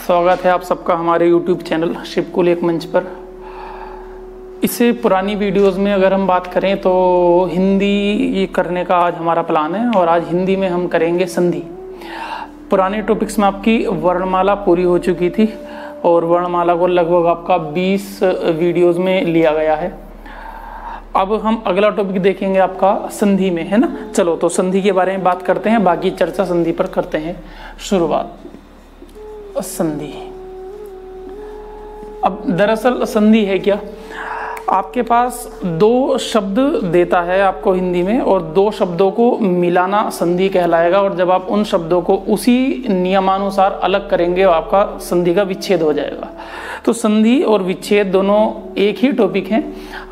स्वागत है आप सबका हमारे YouTube चैनल शिवकुल एक मंच पर। इससे पुरानी वीडियोस में अगर हम बात करें तो हिंदी ये करने का आज हमारा प्लान है और आज हिंदी में हम करेंगे संधि। पुराने टॉपिक्स में आपकी वर्णमाला पूरी हो चुकी थी और वर्णमाला को लगभग आपका 20 वीडियोस में लिया गया है। अब हम अगला टॉपिक देखेंगे आपका संधि में, है ना। चलो तो संधि के बारे में बात करते हैं, बाकी चर्चा संधि पर करते हैं शुरुआत। संधि, अब दरअसल संधि है क्या, आपके पास दो शब्द देता है आपको हिंदी में और दो शब्दों को मिलाना संधि कहलाएगा। और जब आप उन शब्दों को उसी नियमानुसार अलग करेंगे आपका संधि का विच्छेद हो जाएगा। तो संधि और विच्छेद दोनों एक ही टॉपिक हैं।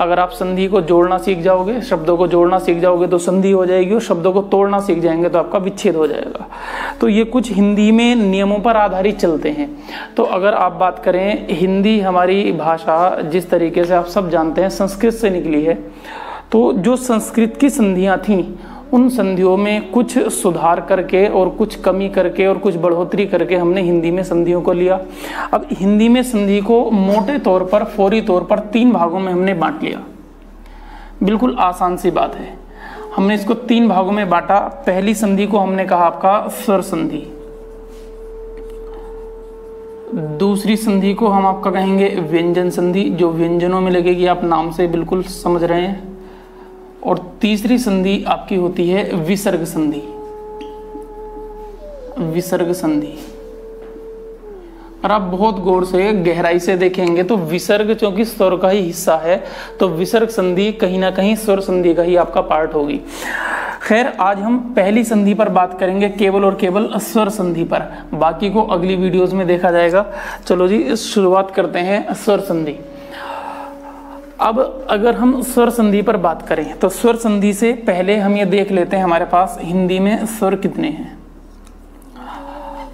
अगर आप संधि को जोड़ना सीख जाओगे, शब्दों को जोड़ना सीख जाओगे तो संधि हो जाएगी, और शब्दों को तोड़ना सीख जाएंगे तो आपका विच्छेद हो जाएगा। तो ये कुछ हिंदी में नियमों पर आधारित चलते हैं। तो अगर आप बात करें, हिंदी हमारी भाषा जिस तरीके से आप सब जानते हैं संस्कृत से निकली है, तो जो संस्कृत की संधियां थीं उन संधियों में कुछ सुधार करके और कुछ कमी करके और कुछ बढ़ोतरी करके हमने हिंदी में संधियों को लिया। अब हिंदी में संधि को मोटे तौर पर, फौरी तौर पर 3 भागों में हमने बांट लिया। बिल्कुल आसान सी बात है, हमने इसको 3 भागों में बांटा। पहली संधि को हमने कहा आपका स्वर संधि, दूसरी संधि को हम आपका कहेंगे व्यंजन संधि, जो व्यंजनों में लगेगी, आप नाम से बिल्कुल समझ रहे हैं। और तीसरी संधि आपकी होती है विसर्ग संधि। विसर्ग संधि, और आप बहुत गौर से गहराई से देखेंगे तो विसर्ग चूंकि स्वर का ही हिस्सा है तो विसर्ग संधि कहीं ना कहीं स्वर संधि का ही आपका पार्ट होगी। खैर, आज हम पहली संधि पर बात करेंगे, केवल और केवल स्वर संधि पर। बाकी को अगली वीडियोस में देखा जाएगा। चलो जी, शुरुआत करते हैं स्वर संधि। अब अगर हम स्वर संधि पर बात करें तो स्वर संधि से पहले हम ये देख लेते हैं हमारे पास हिंदी में स्वर कितने हैं।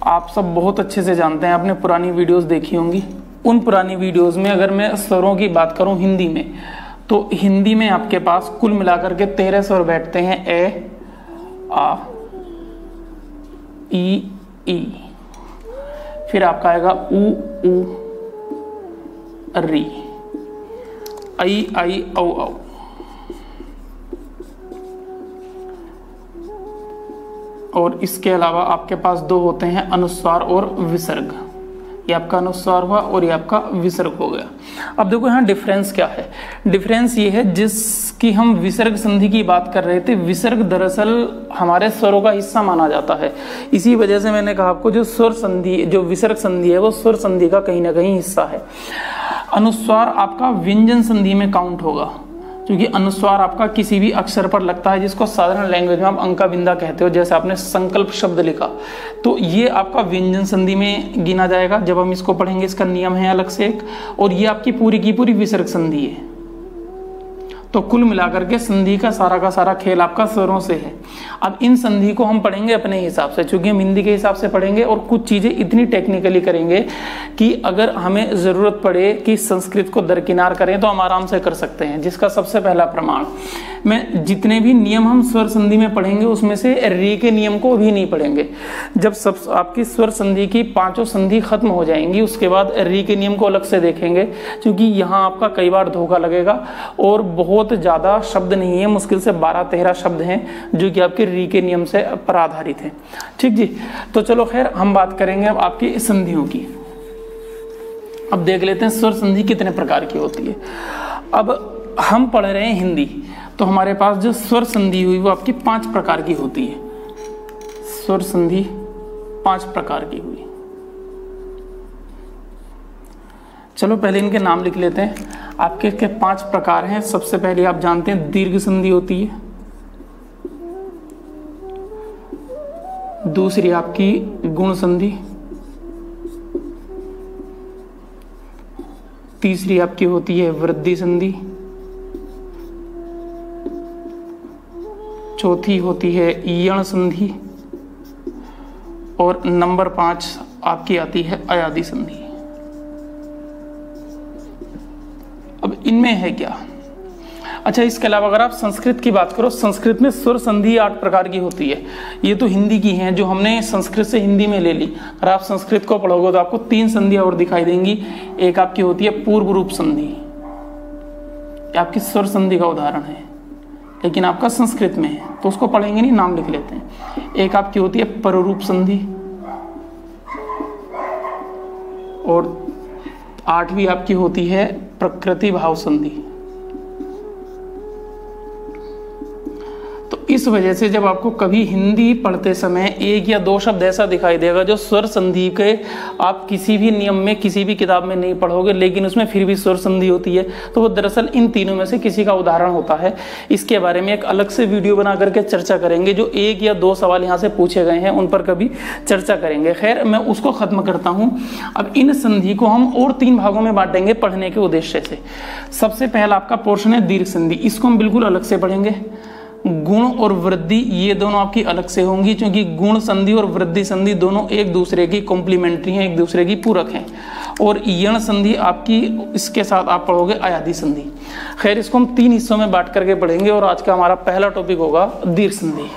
आप सब बहुत अच्छे से जानते हैं, आपने पुरानी वीडियोस देखी होंगी। उन पुरानी वीडियोस में अगर मैं स्वरों की बात करूं हिंदी में, तो हिंदी में आपके पास कुल मिलाकर के 13 स्वर बैठते हैं। ए, आ, ई, फिर आपका आएगा उ, री, आई, औ। और इसके अलावा आपके पास 2 होते हैं अनुस्वार और विसर्ग। ये आपका अनुस्वार हुआ और ये आपका विसर्ग हो गया। अब देखो यहाँ डिफरेंस क्या है। डिफरेंस ये है, जिसकी हम विसर्ग संधि की बात कर रहे थे, विसर्ग दरअसल हमारे स्वरों का हिस्सा माना जाता है। इसी वजह से मैंने कहा आपको जो स्वर संधि, जो विसर्ग संधि है वो स्वर संधि का कहीं ना कहीं हिस्सा है। अनुस्वार आपका व्यंजन संधि में काउंट होगा, क्योंकि अनुस्वार आपका किसी भी अक्षर पर लगता है, जिसको साधारण लैंग्वेज में आप अंका बिंदा कहते हो। जैसे आपने संकल्प शब्द लिखा तो ये आपका व्यंजन संधि में गिना जाएगा। जब हम इसको पढ़ेंगे इसका नियम है अलग से एक, और ये आपकी पूरी की पूरी विसर्ग संधि है। तो कुल मिलाकर के संधि का सारा खेल आपका स्वरों से है। अब इन संधि को हम पढ़ेंगे अपने हिसाब से, क्योंकि हम हिंदी के हिसाब से पढ़ेंगे और कुछ चीजें इतनी टेक्निकली करेंगे कि अगर हमें जरूरत पड़े कि संस्कृत को दरकिनार करें तो हम आराम से कर सकते हैं। जिसका सबसे पहला प्रमाण, मैं जितने भी नियम हम स्वर संधि में पढ़ेंगे उसमें से री के नियम को भी नहीं पढ़ेंगे। जब सब आपकी स्वर संधि की 5 संधि खत्म हो जाएंगी उसके बाद री के नियम को अलग से देखेंगे, क्योंकि यहाँ आपका कई बार धोखा लगेगा और बहुत ज्यादा शब्द नहीं है, मुश्किल से 12-13 शब्द हैं जो कि आपके री के नियम से पर आधारित है। ठीक जी, तो चलो खैर हम बात करेंगे अब आपकी संधियों की। अब देख लेते हैं स्वर संधि कितने प्रकार की होती है। अब हम पढ़ रहे हैं हिंदी, तो हमारे पास जो स्वर संधि हुई वो आपकी 5 प्रकार की होती है। स्वर संधि 5 प्रकार की हुई। चलो पहले इनके नाम लिख लेते हैं। आपके इसके 5 प्रकार हैं। सबसे पहले आप जानते हैं दीर्घ संधि होती है, दूसरी आपकी गुण संधि, तीसरी आपकी होती है वृद्धि संधि, चौथी होती है यण संधि, और नंबर 5 आपकी आती है अयादि संधि। अब इनमें है क्या, अच्छा, इसके अलावा अगर आप संस्कृत की बात करो, संस्कृत में स्वर संधि 8 प्रकार की होती है। ये तो हिंदी की हैं जो हमने संस्कृत से हिंदी में ले ली। अगर आप संस्कृत को पढ़ोगे तो आपको 3 संधियां और दिखाई देंगी। एक आपकी होती है पूर्व रूप संधि, आपकी स्वर संधि का उदाहरण है, लेकिन आपका संस्कृत में है तो उसको पढ़ेंगे नहीं, नाम लिख लेते हैं। एक आपकी होती है पररूप संधि, और 8वीं आपकी होती है प्रकृति भाव संधि। तो इस वजह से जब आपको कभी हिंदी पढ़ते समय 1 या 2 शब्द ऐसा दिखाई देगा जो स्वर संधि के आप किसी भी नियम में किसी भी किताब में नहीं पढ़ोगे, लेकिन उसमें फिर भी स्वर संधि होती है, तो वो दरअसल इन तीनों में से किसी का उदाहरण होता है। इसके बारे में एक अलग से वीडियो बना करके चर्चा करेंगे। जो 1 या 2 सवाल यहाँ से पूछे गए हैं उन पर कभी चर्चा करेंगे। खैर, मैं उसको खत्म करता हूँ। अब इन संधि को हम और 3 भागों में बांटेंगे पढ़ने के उद्देश्य से। सबसे पहला आपका पोर्शन है दीर्घ संधि, इसको हम बिल्कुल अलग से पढ़ेंगे। गुण और वृद्धि ये दोनों आपकी अलग से होंगी, क्योंकि गुण संधि और वृद्धि संधि दोनों एक दूसरे की कॉम्प्लीमेंट्री हैं, एक दूसरे की पूरक हैं। और यण संधि आपकी, इसके साथ आप पढ़ोगे अयादि संधि। खैर, इसको हम 3 हिस्सों में बांट करके पढ़ेंगे और आज का हमारा पहला टॉपिक होगा दीर्घ संधि।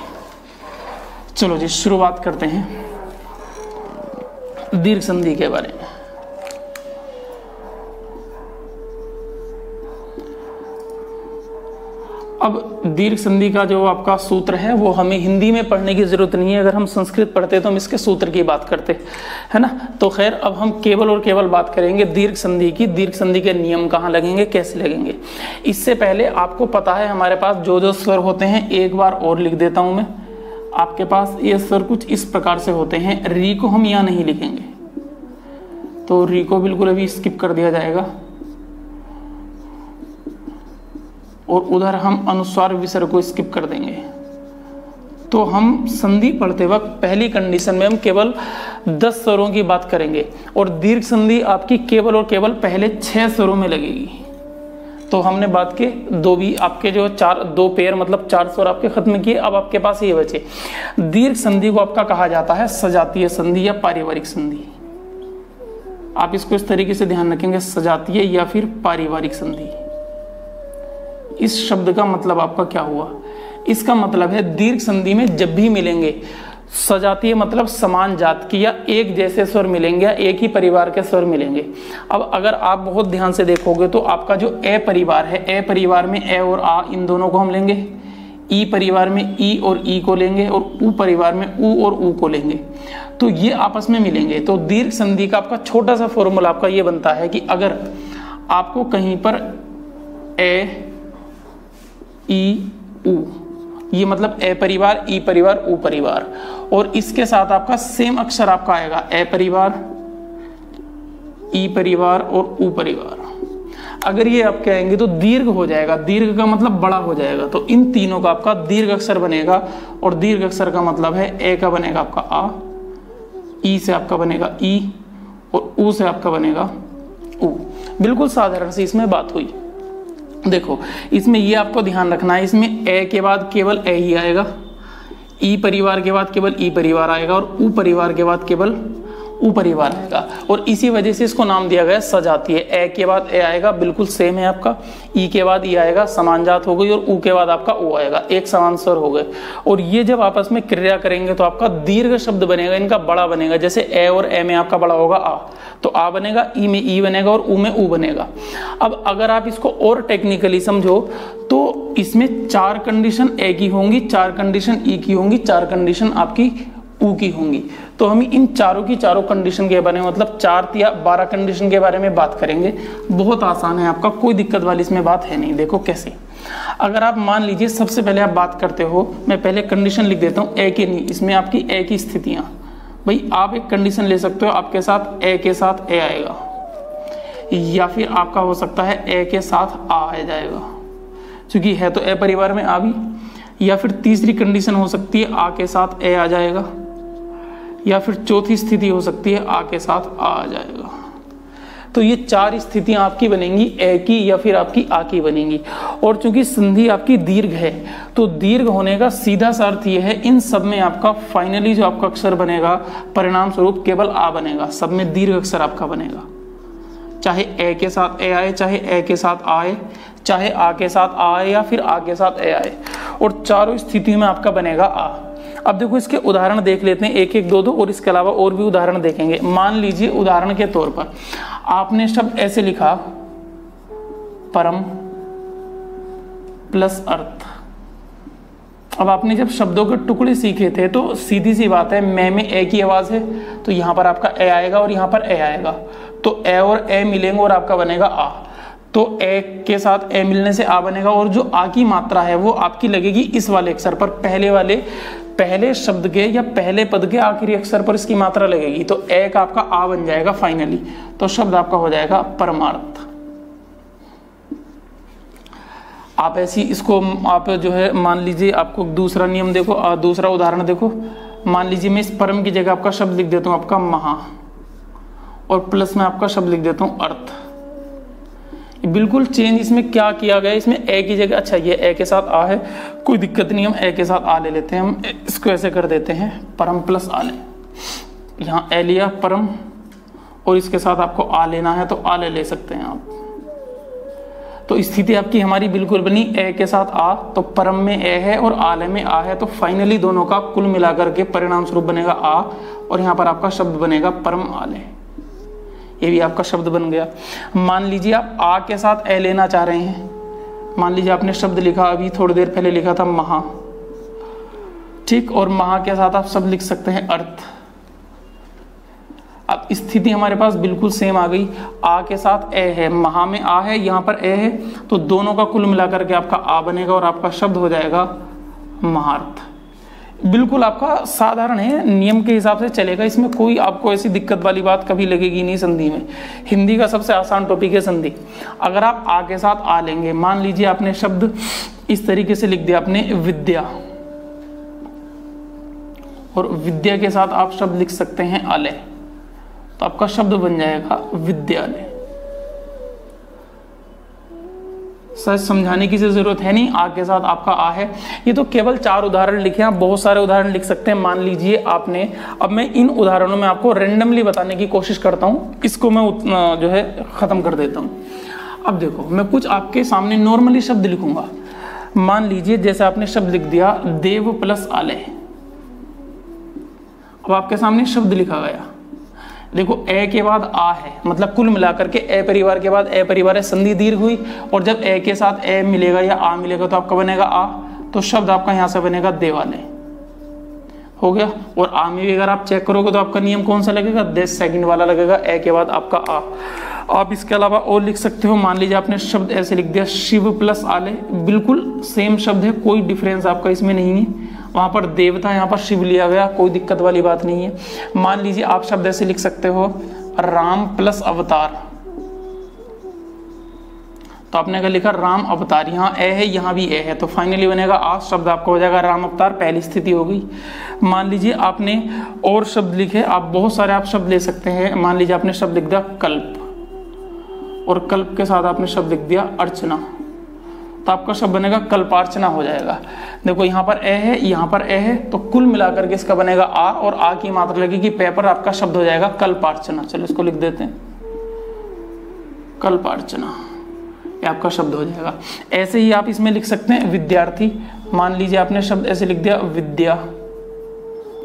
चलो जी, शुरुआत करते हैं दीर्घ संधि के बारे में। अब दीर्घ संधि का जो आपका सूत्र है वो हमें हिंदी में पढ़ने की जरूरत नहीं है। अगर हम संस्कृत पढ़ते तो हम इसके सूत्र की बात करते, है ना। तो खैर, अब हम केवल और केवल बात करेंगे दीर्घ संधि की। दीर्घ संधि के नियम कहाँ लगेंगे, कैसे लगेंगे। इससे पहले आपको पता है हमारे पास जो जो स्वर होते हैं, एक बार और लिख देता हूं मैं। आपके पास ये स्वर कुछ इस प्रकार से होते हैं। री को हम यहाँ नहीं लिखेंगे, तो री को बिल्कुल अभी स्किप कर दिया जाएगा। और उधर हम अनुस्वार विसर्ग को स्किप कर देंगे। तो हम संधि पढ़ते वक्त पहली कंडीशन में हम केवल 10 स्वरों की बात करेंगे, और दीर्घ संधि आपकी केवल और केवल पहले 6 स्वरों में लगेगी। तो हमने बात के 2 भी आपके जो 2 पेयर मतलब 4 स्वर आपके खत्म किए। अब आपके पास ये बचे। दीर्घ संधि को आपका कहा जाता है सजातीय संधि या पारिवारिक संधि। आप इसको इस तरीके से ध्यान रखेंगे, सजातीय या फिर पारिवारिक संधि। इस शब्द का मतलब आपका क्या हुआ, इसका मतलब है दीर्घ संधि में जब भी मिलेंगे, सजातीय मतलब समान जात की या एक जैसे स्वर मिलेंगे या एक ही परिवार के स्वर मिलेंगे। अब अगर आप बहुत ध्यान से देखोगे तो आपका जो ए परिवार है, ए परिवार में ए और आ इन दोनों को हम लेंगे, ई परिवार में ई और ई को लेंगे, और ऊ परिवार में ऊ और ऊ को लेंगे। तो ये आपस में मिलेंगे। तो दीर्घ संधि का आपका छोटा सा फॉर्मूला आपका ये बनता है कि अगर आपको कहीं पर ए ई ऊ, ये मतलब ए परिवार, ई परिवार, ऊ परिवार, और इसके साथ आपका सेम अक्षर आपका आएगा ए परिवार, ई परिवार और ऊ परिवार। अगर ये आपके आएंगे तो दीर्घ हो जाएगा। दीर्घ का मतलब बड़ा हो जाएगा। तो इन तीनों का आपका दीर्घ अक्षर बनेगा, और दीर्घ अक्षर का मतलब है ए का बनेगा आपका आ, ई से आपका बनेगा ई, और ऊ से आपका बनेगा ऊ। बिल्कुल साधारण सी इसमें बात हुई। देखो, इसमें ये आपको ध्यान रखना है, इसमें ए के बाद केवल ए ही आएगा, ई परिवार के बाद केवल ई परिवार आएगा, और ऊ परिवार के बाद केवल ऊ परिवार आएगा। और इसी वजह से इसको नाम दिया गया सजातीय। ए के बाद ए आएगा, बिल्कुल सेम है आपका। ई के बाद ई आएगा, समान जात हो गई, और ऊ के बाद आपका ऊ आएगा, एक समान स्वर हो गए। और ये जब आपस में क्रिया करेंगे तो आपका दीर्घ शब्द बनेगा, इनका बड़ा बनेगा। जैसे ए और ए में आपका बड़ा होगा आ, तो आ बनेगा, ई में ई बनेगा, और ऊ में ऊ बनेगा। अब अगर आप इसको और टेक्निकली समझो तो इसमें 4 कंडीशन ए की होंगी, 4 कंडीशन ई की होंगी, 4 कंडीशन आपकी ऊ की होंगी। तो हम इन चारों की चारों कंडीशन के बारे में, मतलब 4 या 12 कंडीशन के बारे में बात करेंगे। बहुत आसान है आपका, कोई दिक्कत वाली इसमें बात है नहीं। देखो कैसे, अगर आप मान लीजिए सबसे पहले आप बात करते हो, मैं पहले कंडीशन लिख देता हूँ ए के नहीं, इसमें आपकी ए की स्थितियां। भाई आप एक कंडीशन ले सकते हो, आपके साथ ए के साथ ए आएगा, या फिर आपका हो सकता है ए के साथ आ जाएगा, क्योंकि है तो ए परिवार में आ भी। या फिर तीसरी कंडीशन हो सकती है आ के साथ ए आ जाएगा, या फिर चौथी स्थिति हो सकती है आ के साथ आ जाएगा। तो ये 4 स्थितियां आपकी बनेंगी, ए की या फिर आपकी आ की बनेंगी। और चूंकि संधि आपकी दीर्घ है, तो दीर्घ होने का सीधा सा अर्थ ये है, इन सब में आपका फाइनली जो आपका अक्षर बनेगा, परिणाम स्वरूप केवल आ बनेगा। सब में दीर्घ अक्षर आपका बनेगा, चाहे ए के साथ ए आए, चाहे ए के साथ आए, चाहे आ के साथ आ आए या फिर आ के साथ ए आए, और चारों स्थितियों में आपका बनेगा आ। अब देखो इसके उदाहरण देख लेते हैं, एक एक दो दो, और इसके अलावा और भी उदाहरण देखेंगे। मान लीजिए उदाहरण के तौर पर आपने शब्द ऐसे लिखा, परम प्लस अर्थ। अब आपने जब शब्दों के टुकड़े सीखे थे तो सीधी सी बात है, मैं में ए की आवाज है तो यहाँ पर आपका ए आएगा और यहाँ पर ए आएगा, तो ए और ए मिलेंगे और आपका बनेगा आ। तो ए के साथ ए मिलने से आ बनेगा, और जो आ की मात्रा है वो आपकी लगेगी इस वाले अक्षर पर, पहले शब्द के या पहले पद के आखिरी अक्षर पर इसकी मात्रा लगेगी, तो ए का आपका आ बन जाएगा फाइनली, तो शब्द आपका हो जाएगा परमार्थ। आप ऐसी इसको आप जो है मान लीजिए, आपको दूसरा नियम देखो, दूसरा उदाहरण देखो। मान लीजिए मैं इस परम की जगह आपका शब्द लिख देता हूं आपका महा, और प्लस में आपका शब्द लिख देता हूं अर्थ। बिल्कुल चेंज इसमें क्या किया गया, इसमें ए की जगह, अच्छा ये ए के साथ आ है, कोई दिक्कत नहीं, हम ए के साथ आ ले लेते हैं, हम इसको ऐसे कर देते हैं परम प्लस आ ले। यहाँ ए लिया परम, और इसके साथ आपको आ लेना है तो आ ले सकते हैं आप। तो स्थिति आपकी हमारी बिल्कुल बनी, ए के साथ आ, तो परम में ए है और आले में आ है, तो फाइनली दोनों का कुल मिलाकर के परिणाम स्वरूप बनेगा आ, और यहाँ पर आपका शब्द बनेगा परम आले। ये भी आपका शब्द बन गया। मान लीजिए आप आ के साथ ए लेना चाह रहे हैं, मान लीजिए आपने शब्द लिखा, अभी थोड़ी देर पहले लिखा था महा, ठीक, और महा के साथ आप शब्द लिख सकते हैं अर्थ। अब स्थिति हमारे पास बिल्कुल सेम आ गई, आ के साथ ए है, महा में आ है, यहाँ पर ए है, तो दोनों का कुल मिलाकर के आपका आ बनेगा और आपका शब्द हो जाएगा महार्थ। बिल्कुल आपका साधारण है, नियम के हिसाब से चलेगा, इसमें कोई आपको ऐसी दिक्कत वाली बात कभी लगेगी नहीं। संधि में हिंदी का सबसे आसान टॉपिक है संधि। अगर आप आ के साथ आ लेंगे, मान लीजिए आपने शब्द इस तरीके से लिख दिया, आपने विद्या, और विद्या के साथ आप शब्द लिख सकते हैं आले, तो आपका शब्द बन जाएगा विद्यालय। सच समझाने की जरूरत है नहीं, आ के साथ आपका आ है। ये तो केवल 4 उदाहरण लिखे हैं, आप बहुत सारे उदाहरण लिख सकते हैं। मान लीजिए आपने, अब मैं इन उदाहरणों में आपको रेंडमली बताने की कोशिश करता हूं, इसको मैं जो है खत्म कर देता हूं। अब देखो मैं कुछ आपके सामने नॉर्मली शब्द लिखूंगा। मान लीजिए जैसे आपने शब्द लिख दिया देव प्लस आले, अब आपके सामने शब्द लिखा गया, देखो ए के बाद आ है, मतलब कुल मिलाकर के ए परिवार के बाद ए परिवार है, संधि दीर्घ हुई, और जब ए के साथ ए मिलेगा या आ मिलेगा तो आपका बनेगा आ, तो शब्द आपका यहां से बनेगा देवालय, हो गया। और आ में भी अगर आप चेक करोगे तो आपका नियम कौन सा लगेगा, 10 सेकंड वाला लगेगा, ए के बाद आपका आ। आप इसके अलावा और लिख सकते हो, मान लीजिए आपने शब्द ऐसे लिख दिया शिव प्लस आले, बिल्कुल सेम शब्द है, कोई डिफरेंस आपका इसमें नहीं है, वहां पर देव था, यहाँ पर शिव लिया गया, कोई दिक्कत वाली बात नहीं है। मान लीजिए आप शब्द ऐसे लिख सकते हो राम प्लस अवतार, तो आपने क्या लिखा राम अवतार, यहाँ ए है यहाँ भी ए है, तो फाइनली बनेगा आ, शब्द आपका हो जाएगा राम अवतार, पहली स्थिति हो गई। मान लीजिए आपने और शब्द लिखे, आप बहुत सारे आप शब्द ले सकते हैं। मान लीजिए आपने शब्द लिख दिया कल्प, और कल्प के साथ आपने शब्द लिख दिया अर्चना, तो आपका शब्द बनेगा कल्पार्चना हो जाएगा। देखो यहाँ पर ए है यहाँ पर ए है, तो कुल मिलाकर के इसका बनेगा आ, और आ की मात्रा लगेगी पे पर, आपका शब्द हो जाएगा कल्पार्चना। चलो इसको लिख देते हैं कल्पार्चना, ये आपका शब्द हो जाएगा। ऐसे ही आप इसमें लिख सकते हैं विद्यार्थी, मान लीजिए आपने शब्द ऐसे लिख दिया विद्या,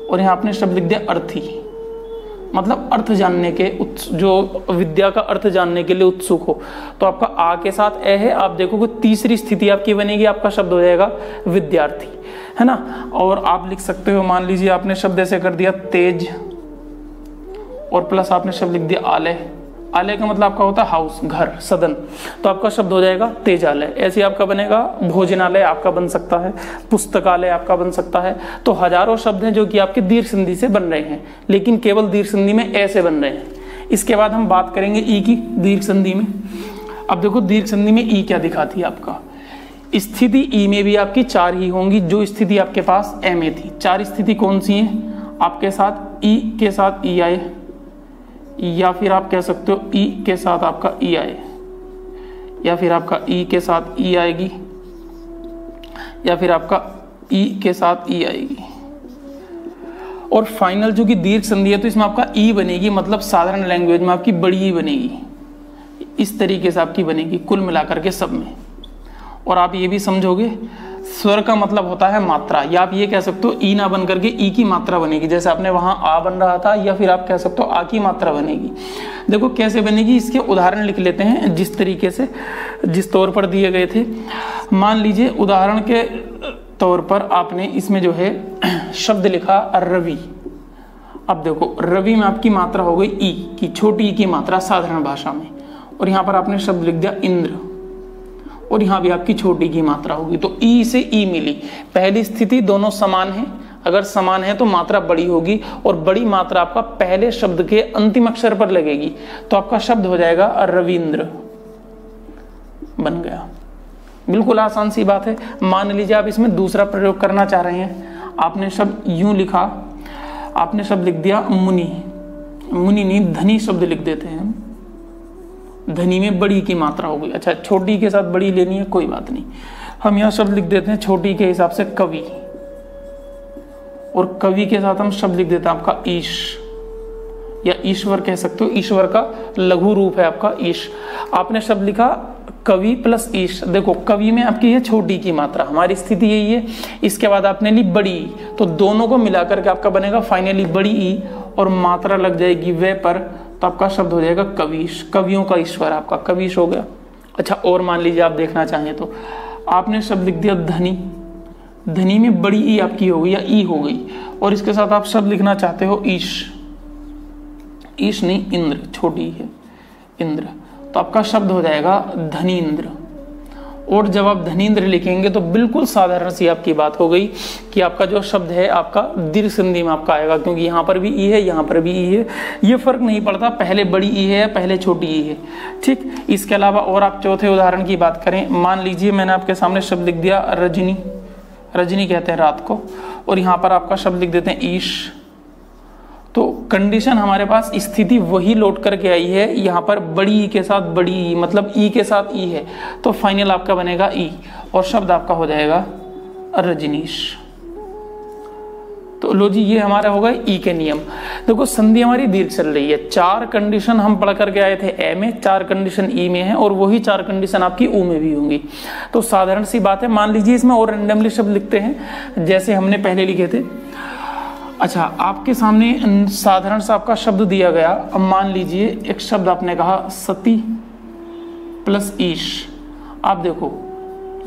और यहाँ आपने शब्द लिख दिया अर्थी, मतलब अर्थ जानने के जो विद्या का अर्थ जानने के लिए उत्सुक हो, तो आपका आ के साथ ए है, आप देखोगे तीसरी स्थिति आपकी बनेगी, आपका शब्द हो जाएगा विद्यार्थी, है ना। और आप लिख सकते हो, मान लीजिए आपने शब्द ऐसे कर दिया तेज, और प्लस आपने शब्द लिख दिया आलय, आलय का मतलब आपका होता है हाउस, घर, सदन, तो आपका शब्द हो जाएगा तेजालय। ऐसे आपका बनेगा भोजनालय, आपका बन सकता है पुस्तकालय, आपका बन सकता है। तो हजारों शब्द हैं जो कि आपके दीर्घ संधि से बन रहे हैं, लेकिन केवल दीर्घ संधि में ऐसे बन रहे हैं। इसके बाद हम बात करेंगे ई की दीर्घ संधि में। अब देखो दीर्घ संधि में ई क्या दिखाती है, आपका स्थिति ई में भी आपकी 4 ही होंगी, जो स्थिति आपके पास ए में थी। 4 स्थिति कौन सी हैं आपके साथ, ई के साथ ई आए, या फिर आप कह सकते हो ई के साथ आपका ई आए, या फिर आपका ई के साथ ई आएगी, या फिर आपका ई के साथ ई आएगी। और फाइनल जो कि दीर्घ संधि है, तो इसमें आपका ई बनेगी, मतलब साधारण लैंग्वेज में आपकी बड़ी ई बनेगी, इस तरीके से आपकी बनेगी कुल मिलाकर के सब में। और आप ये भी समझोगे स्वर का मतलब होता है मात्रा, या आप ये कह सकते हो ई ना बन करके ई की मात्रा बनेगी, जैसे आपने वहां आ बन रहा था, या फिर आप कह सकते हो आ की मात्रा बनेगी। देखो कैसे बनेगी, इसके उदाहरण लिख लेते हैं जिस तरीके से जिस तौर पर दिए गए थे। मान लीजिए उदाहरण के तौर पर आपने इसमें जो है शब्द लिखा रवि। अब देखो रवि में आपकी मात्रा हो गई ई की, छोटी ई की मात्रा साधारण भाषा में, और यहाँ पर आपने शब्द लिख दिया इंद्र, और यहाँ भी आपकी छोटी की मात्रा होगी, तो ई से ई मिली। पहली स्थिति दोनों समान है, अगर समान है तो मात्रा बड़ी होगी, और बड़ी मात्रा आपका पहले शब्द के अंतिम अक्षर पर लगेगी, तो आपका शब्द हो जाएगा रविंद्र, बन गया। बिल्कुल आसान सी बात है। मान लीजिए आप इसमें दूसरा प्रयोग करना चाह रहे हैं, आपने शब्द यूं लिखा, आपने शब्द लिख दिया मुनि, मुनि नहीं धनी शब्द लिख देते हैं, धनी में बड़ी की मात्रा हो गई। अच्छा, छोटी के साथ बड़ी लेनी है, कोई बात नहीं, हम यहाँ शब्द लिख देते हैं छोटी के हिसाब से कवि, और कवि के साथ हम शब्द लिख देते हैं आपका ईश, या ईश्वर कह सकते हो, ईश्वर का लघु रूप है आपका ईश। आपने शब्द लिखा कवि प्लस ईश। देखो कवि में आपकी है छोटी की मात्रा, हमारी स्थिति यही है। इसके बाद आपने ली बड़ी ई, तो दोनों को मिलाकर के आपका बनेगा फाइनली बड़ी ई, और मात्रा लग जाएगी वे पर, तो आपका शब्द हो जाएगा कवीश, कवियों का ईश्वर आपका कवीश हो गया। अच्छा, और मान लीजिए आप देखना चाहें तो आपने शब्द लिख दिया धनी, धनी में बड़ी ई आपकी हो गई या ई हो गई, और इसके साथ आप शब्द लिखना चाहते हो ईश, ईश नहीं इंद्र, छोटी है इंद्र, तो आपका शब्द हो जाएगा धनीन्द्र। और जब आप धनीन्द्र लिखेंगे तो बिल्कुल साधारण सी आपकी बात हो गई कि आपका जो शब्द है आपका दीर्घ संधि में आपका आएगा, क्योंकि यहाँ पर भी ई है, यहाँ पर भी ई है, ये फर्क नहीं पड़ता पहले बड़ी ई है पहले छोटी ई है। ठीक, इसके अलावा और आप चौथे उदाहरण की बात करें, मान लीजिए मैंने आपके सामने शब्द लिख दिया रजनी, रजनी कहते हैं रात को, और यहाँ पर आपका शब्द लिख देते हैं ईश। तो कंडीशन हमारे पास स्थिति वही लौट करके आई है, यहाँ पर बड़ी ई के साथ बड़ी ई, मतलब ई के साथ ई है, तो फाइनल आपका बनेगा ई, और शब्द आपका हो जाएगा रजनीश। तो लो जी, ये हमारा होगा ई के नियम। देखो संधि हमारी दीर्घ चल रही है, 4 कंडीशन हम पढ़ करके आए थे ए में, 4 कंडीशन ई में है, और वही 4 कंडीशन आपकी ऊ में भी होंगी। तो साधारण सी बात है, मान लीजिए इसमें और रेंडमली शब्द लिखते हैं जैसे हमने पहले लिखे थे। अच्छा, आपके सामने साधारण सा आपका शब्द दिया गया, अब मान लीजिए एक शब्द आपने कहा सती प्लस ईश। आप देखो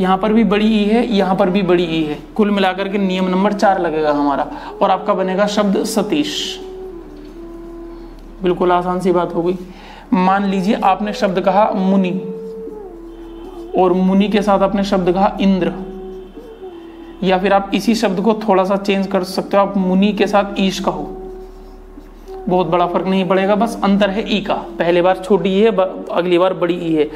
यहाँ पर भी बड़ी ई है, यहाँ पर भी बड़ी ई है, कुल मिलाकर के नियम नंबर 4 लगेगा हमारा, और आपका बनेगा शब्द सतीश। बिल्कुल आसान सी बात हो गई। मान लीजिए आपने शब्द कहा मुनि, और मुनि के साथ आपने शब्द कहा इंद्र, या फिर आप इसी शब्द को थोड़ा सा चेंज कर सकते हो, आप मुनि के साथ ईश कहो, बहुत बड़ा फर्क नहीं पड़ेगा, बस अंतर है ई का, पहले बार छोटी है अगली बार बड़ी ई है।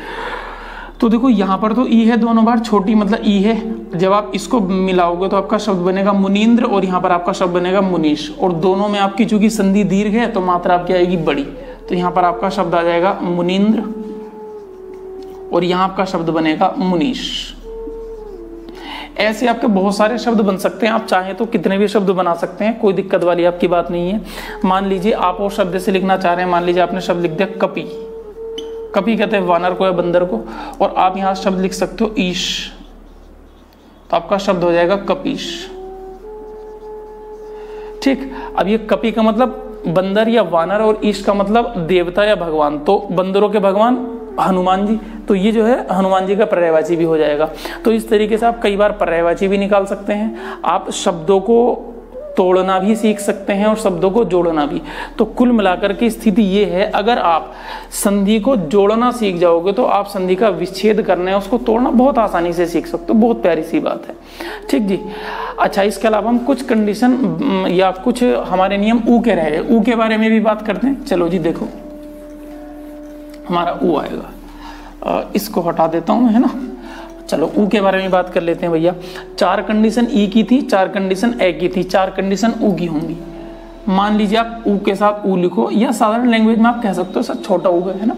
तो देखो यहाँ पर तो ई है दोनों बार, छोटी मतलब ई है, जब आप इसको मिलाओगे तो आपका शब्द बनेगा मुनीन्द्र, और यहाँ पर आपका शब्द बनेगा मुनीश, और दोनों में आपकी चूंकि संधि दीर्घ है तो मात्रा आपकी आएगी बड़ी, तो यहाँ पर आपका शब्द आ जाएगा मुनीन्द्र, और यहाँ आपका शब्द बनेगा मुनीश। ऐसे आपके बहुत सारे शब्द बन सकते हैं, आप चाहें तो कितने भी शब्द बना सकते हैं, कोई दिक्कत वाली आपकी बात नहीं है। मान लीजिए आप और शब्द से लिखना चाह रहे हैं, मान लीजिए आपने शब्द लिख दिया कपि, कपि कहते हैं वानर को या बंदर को, और आप यहाँ शब्द लिख सकते हो ईश, तो आपका शब्द हो जाएगा कपीश। ठीक, अब ये कपि का मतलब बंदर या वानर, और ईश का मतलब देवता या भगवान, तो बंदरों के भगवान हनुमान जी, तो ये जो है हनुमान जी का पर्यायवाची भी हो जाएगा। तो इस तरीके से आप कई बार पर्यायवाची भी निकाल सकते हैं, आप शब्दों को तोड़ना भी सीख सकते हैं और शब्दों को जोड़ना भी। तो कुल मिलाकर की स्थिति ये है, अगर आप संधि को जोड़ना सीख जाओगे तो आप संधि का विच्छेद करना है, उसको तोड़ना बहुत आसानी से सीख सकते हो, बहुत प्यारी सी बात है। ठीक जी। अच्छा, इसके अलावा हम कुछ कंडीशन या कुछ हमारे नियम ऊ के रहे, ऊ के बारे में भी बात करते हैं। चलो जी, देखो हमारा ऊ आएगा, इसको हटा देता हूँ, है ना। चलो ऊ के बारे में बात कर लेते हैं भैया। 4 कंडीशन ई की थी, 4 कंडीशन ए की थी, 4 कंडीशन ऊ की होंगी। मान लीजिए आप ऊ के साथ ऊ लिखो, या साधारण लैंग्वेज में आप कह सकते हो सर छोटा ऊ है ना,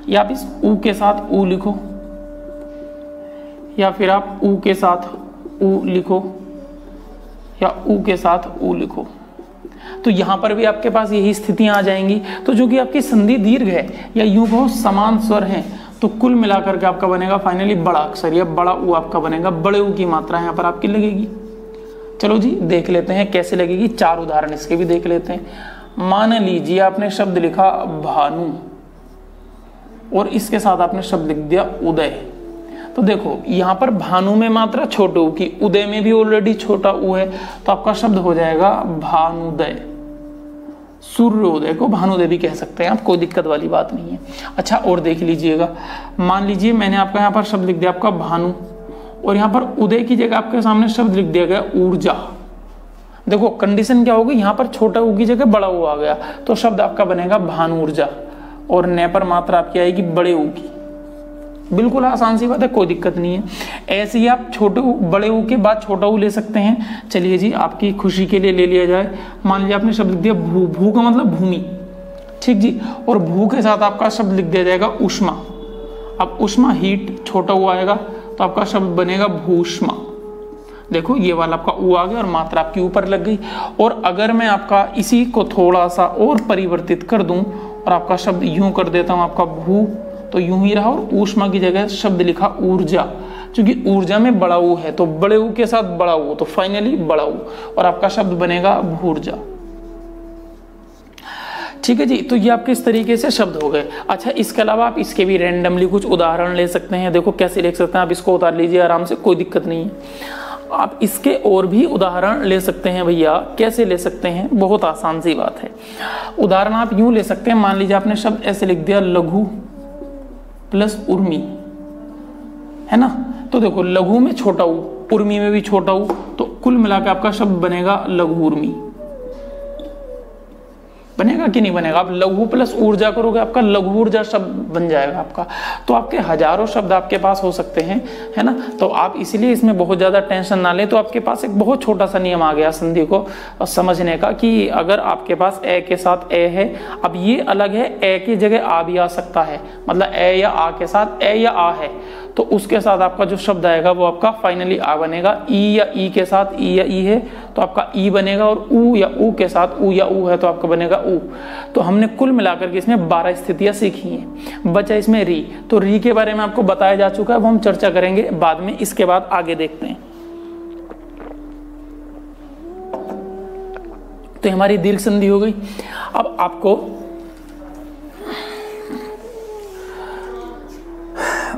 या आप इस ऊ के साथ ऊ लिखो, या फिर आप ऊ के साथ ऊ लिखो, या ऊ के साथ ऊ लिखो। तो यहां पर भी आपके पास यही स्थितियां आ जाएंगी। तो जो कि आपकी संधि दीर्घ है, या यूं कहो समान स्वर हैं, तो कुल मिलाकर के आपका बनेगा फाइनली बड़ा अक्षर, या बड़ा ऊ आपका बनेगा, बड़े ऊ की मात्रा यहाँ पर आपकी लगेगी। चलो जी देख लेते हैं कैसे लगेगी, 4 उदाहरण इसके भी देख लेते हैं। मान लीजिए आपने शब्द लिखा भानु और इसके साथ आपने शब्द लिख दिया उदय। तो देखो यहाँ पर भानु में मात्रा छोटे ऊ की, उदय में भी ऑलरेडी छोटा ऊ है, तो आपका शब्द हो जाएगा भानुदय। सूर्योदय को भानुदय भी कह सकते हैं आप, कोई दिक्कत वाली बात नहीं है। अच्छा और देख लीजिएगा, मान लीजिए मैंने आपका यहाँ पर शब्द लिख दिया आपका भानु और यहाँ पर उदय की जगह आपके सामने शब्द लिख दिया गया ऊर्जा। देखो कंडीशन क्या होगी, यहाँ पर छोटा ऊ की जगह बड़ा ऊ आ गया, तो शब्द आपका बनेगा भानु ऊर्जा और न पर मात्रा आपकी आएगी बड़े ऊ की। बिल्कुल आसान सी बात है, कोई दिक्कत नहीं है। ऐसे ही आप छोटे ऊ बड़े ऊ के बाद छोटा ऊ ले सकते हैं। चलिए जी आपकी खुशी के लिए ले लिया जाए, मान लीजिए आपने शब्द लिख दिया भू, भू का मतलब भूमि, ठीक जी, और भू के साथ आपका शब्द लिख दिया जाएगा उष्मा। अब उष्मा हीट छोटा ऊ आएगा तो आपका शब्द बनेगा भूष्मा। देखो ये वाला आपका ऊ आ गया और मात्रा आपकी ऊपर लग गई। और अगर मैं आपका इसी को थोड़ा सा और परिवर्तित कर दूं और आपका शब्द यूं कर देता हूं आपका भू, तो यूं ही रहा और ऊष्मा की जगह शब्द लिखा ऊर्जा, क्योंकि ऊर्जा में बड़ा ऊ है तो बड़े ऊ के साथ बड़ा ऊ, तो फाइनली बड़ा ऊ और आपका शब्द बनेगा भूर्जा। ठीक है जी, तो ये आपके इस तरीके से शब्द हो गए। अच्छा इसके अलावा आप इसके भी रैंडमली कुछ उदाहरण ले सकते हैं। देखो कैसे लिख सकते हैं, आप इसको उतार लीजिए आराम से, कोई दिक्कत नहीं है। आप इसके और भी उदाहरण ले सकते हैं भैया। कैसे ले सकते हैं, बहुत आसान सी बात है। उदाहरण आप यूं ले सकते हैं, मान लीजिए आपने शब्द ऐसे लिख दिया लघु प्लस उर्मी, है ना। तो देखो लघु में छोटा ऊ, उर्मी में भी छोटा ऊ, तो कुल मिलाकर आपका शब्द बनेगा लघु उर्मी। बनेगा कि नहीं बनेगा? आप लघु प्लस ऊर्जा करोगे आपका लघु ऊर्जा शब्द बन जाएगा आपका। तो आपके हजारों शब्द आपके पास हो सकते हैं, है ना। तो आप इसीलिए इसमें बहुत ज्यादा टेंशन ना लें। तो आपके पास एक बहुत छोटा सा नियम आ गया संधि को समझने का, कि अगर आपके पास ए के साथ ए है, अब ये अलग है, ए की जगह आ भी आ सकता है, मतलब ए या आ के साथ ए या आ है, तो उसके साथ आपका जो शब्द आएगा वो आपका फाइनली आ बनेगा। ई या ई के साथ ई या ई है तो आपका ई बनेगा, और ऊ या ऊ के साथ ऊ या ऊ है तो आपका बनेगा ऊ। तो हमने कुल मिलाकर के इसमें 12 स्थितियां सीखी हैं। बचा इसमें री, तो री के बारे में आपको बताया जा चुका है, वो हम चर्चा करेंगे बाद में। इसके बाद आगे देखते हैं। तो हमारी दीर्घ संधि हो गई। अब आपको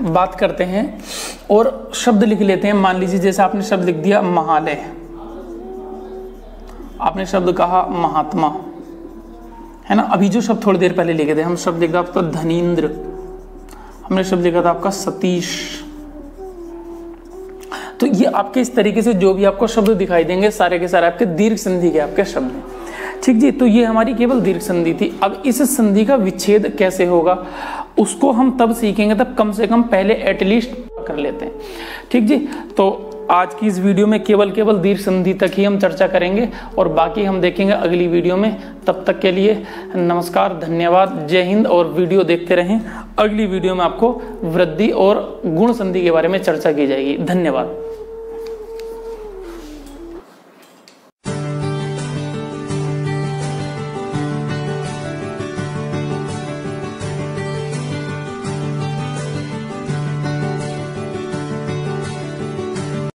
बात करते हैं और शब्द लिख लेते हैं। मान लीजिए जैसे आपने शब्द लिख दिया महालय, आपने शब्द कहा महात्मा, है ना। अभी जो शब्द थोड़ी देर पहले लिखे थे, हम शब्द लिखा आपका धनीन्द्र, हमने शब्द लिखा था आपका सतीश। तो ये आपके इस तरीके से जो भी आपको शब्द दिखाई देंगे सारे के सारे आपके दीर्घ संधि के आपके शब्द हैं। ठीक जी, तो ये हमारी केवल दीर्घ संधि थी। अब इस संधि का विच्छेद कैसे होगा उसको हम तब सीखेंगे, तब कम से कम पहले एटलीस्ट कर लेते हैं। ठीक जी, तो आज की इस वीडियो में केवल दीर्घ संधि तक ही हम चर्चा करेंगे और बाकी हम देखेंगे अगली वीडियो में। तब तक के लिए नमस्कार, धन्यवाद, जय हिंद। और वीडियो देखते रहें, अगली वीडियो में आपको वृद्धि और गुण संधि के बारे में चर्चा की जाएगी। धन्यवाद।